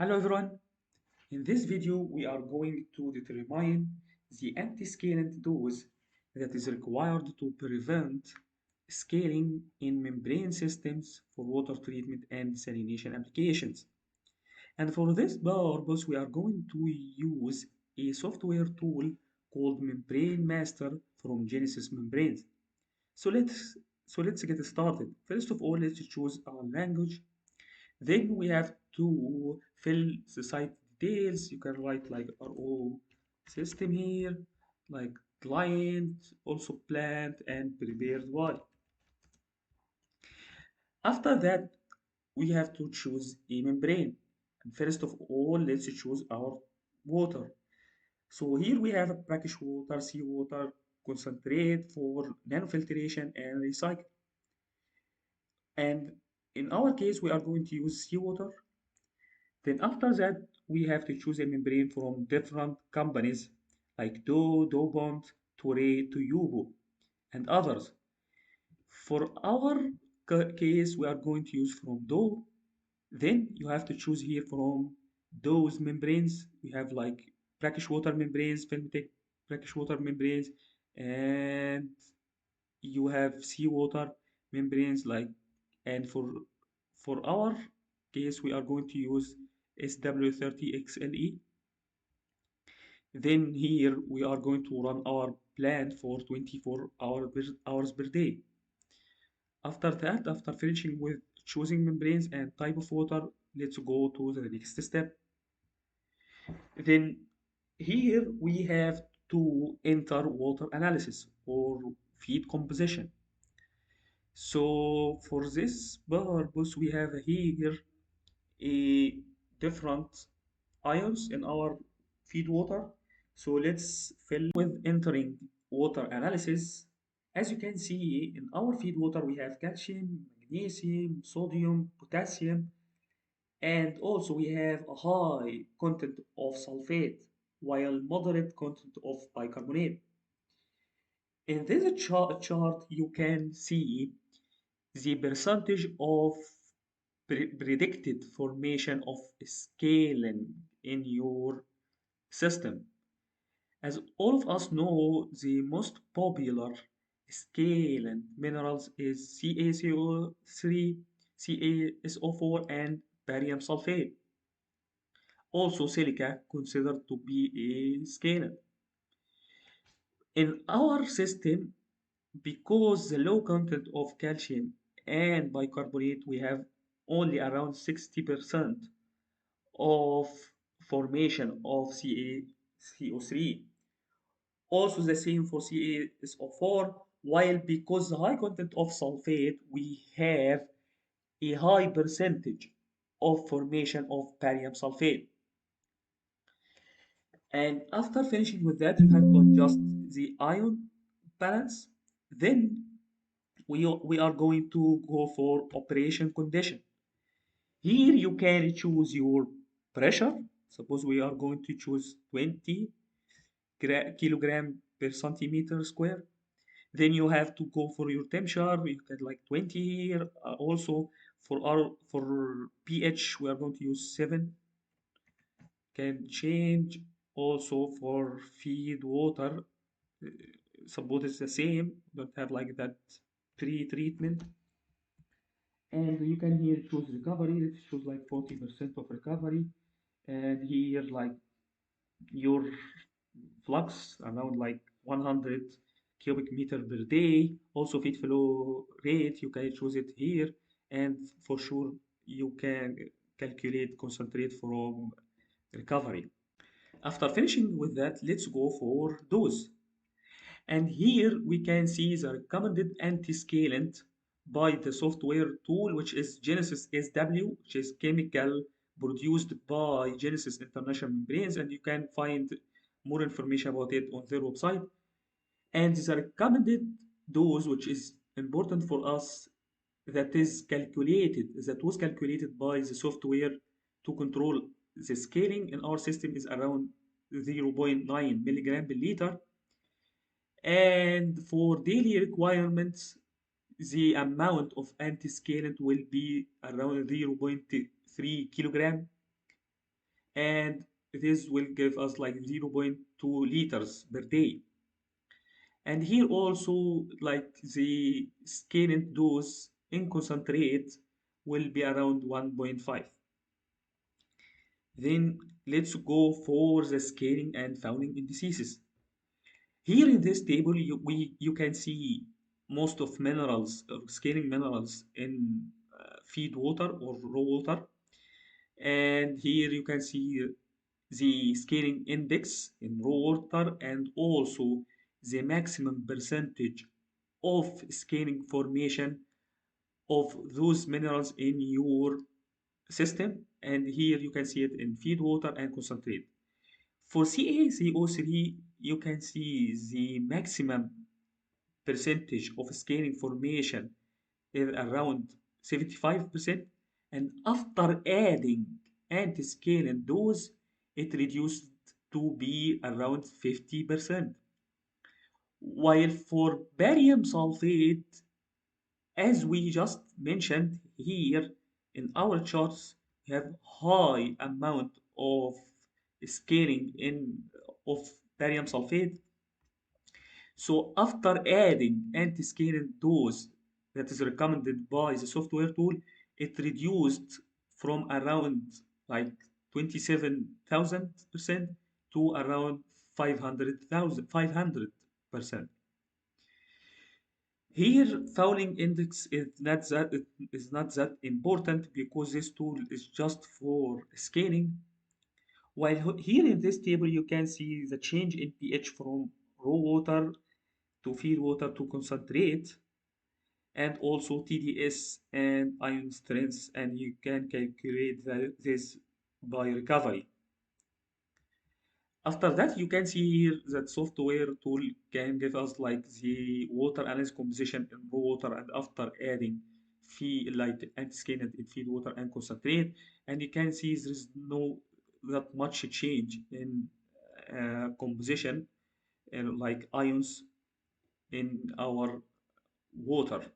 Hello everyone. In this video we are going to determine the antiscalant dose that is required to prevent scaling in membrane systems for water treatment and desalination applications. And for this purpose we are going to use a software tool called Membrane Master from Genesis Membranes. So let's get started. First of all, let's choose our language. Then we have to fill the site details. You can write like RO system here, like client, also plant and prepared Y. After that, we have to choose a membrane. And first of all, let's choose our water. So here we have a brackish water, seawater, concentrate for nanofiltration and recycle. And in our case, we are going to use seawater. Then after that, we have to choose a membrane from different companies like Dow, Dowbond, Toray, Tuyubo, and others. For our case, we are going to use from Dow. Then you have to choose here from those membranes. We have like brackish water membranes, Filmic brackish water membranes, and you have seawater membranes like, and for our case we are going to use SW30XLE. Then here we are going to run our plant for 24 hours per day. After that, after finishing with choosing membranes and type of water, let's go to the next step. Then here we have to enter water analysis or feed composition. So for this purpose, we have here a different ions in our feed water. So let's fill with entering water analysis. As you can see in our feed water, we have calcium, magnesium, sodium, potassium, and also we have a high content of sulfate, while moderate content of bicarbonate. In this chart, you can see the percentage of predicted formation of scalene in your system. As all of us know, the most popular scalene minerals is CaCO3, CaSO4, and barium sulfate. Also, silica considered to be a scalene. In our system, because the low content of calcium and bicarbonate, we have only around 60% of formation of CaCO3. Also the same for CaSO4, while because the high content of sulfate, we have a high percentage of formation of barium sulfate. And after finishing with that, you have to adjust the ion balance. Then we are going to go for operation condition. Here you can choose your pressure. Suppose we are going to choose 20 kilogram per centimeter square. Then you have to go for your temperature. You can like 20 here. Also for pH, we are going to use 7. Can change also for feed water. uh, Suppose it's the same. Don't have like that pre-treatment. And you can here choose recovery. Let's choose like 40% of recovery. And here like your flux around like 100 cubic meter per day. Also feed flow rate, you can choose it here. And for sure, you can calculate concentrate from recovery. After finishing with that, let's go for dose. And here we can see the recommended antiscalant by the software tool, which is Genesis SW, which is chemical produced by Genesis International Membranes, and you can find more information about it on their website. And the recommended dose, which is important for us, that was calculated by the software to control the scaling in our system, is around 0.9 milligram per liter. And for daily requirements, the amount of antiscalant will be around 0.3 kilogram and this will give us like zero point 0.2 liters per day. And here also like the scaling dose in concentrate will be around 1.5. Then let's go for the scaling and fouling indices. Here in this table, you can see most of minerals, scaling minerals in feed water or raw water. And here you can see the scaling index in raw water and also the maximum percentage of scaling formation of those minerals in your system. And here you can see it in feed water and concentrate. For CaCO3, you can see the maximum percentage of scaling formation is around 75%, and after adding anti-scaling dose, it reduced to be around 50%. While for barium sulfate, as we just mentioned here in our charts, we have high amount of scaling in of barium sulfate. So after adding anti-scaling dose that is recommended by the software tool, it reduced from around like 27,000% to around 500%. Here, fouling index is not that important because this tool is just for scaling. While here in this table, you can see the change in pH from raw water to feed water to concentrate, and also TDS and ion strengths, and you can calculate this by recovery. After that, you can see here that software tool can give us like the water analysis composition in raw water and after adding feed like anti-scalant in feed water and concentrate, and you can see there is no that much change in composition like ions in our water.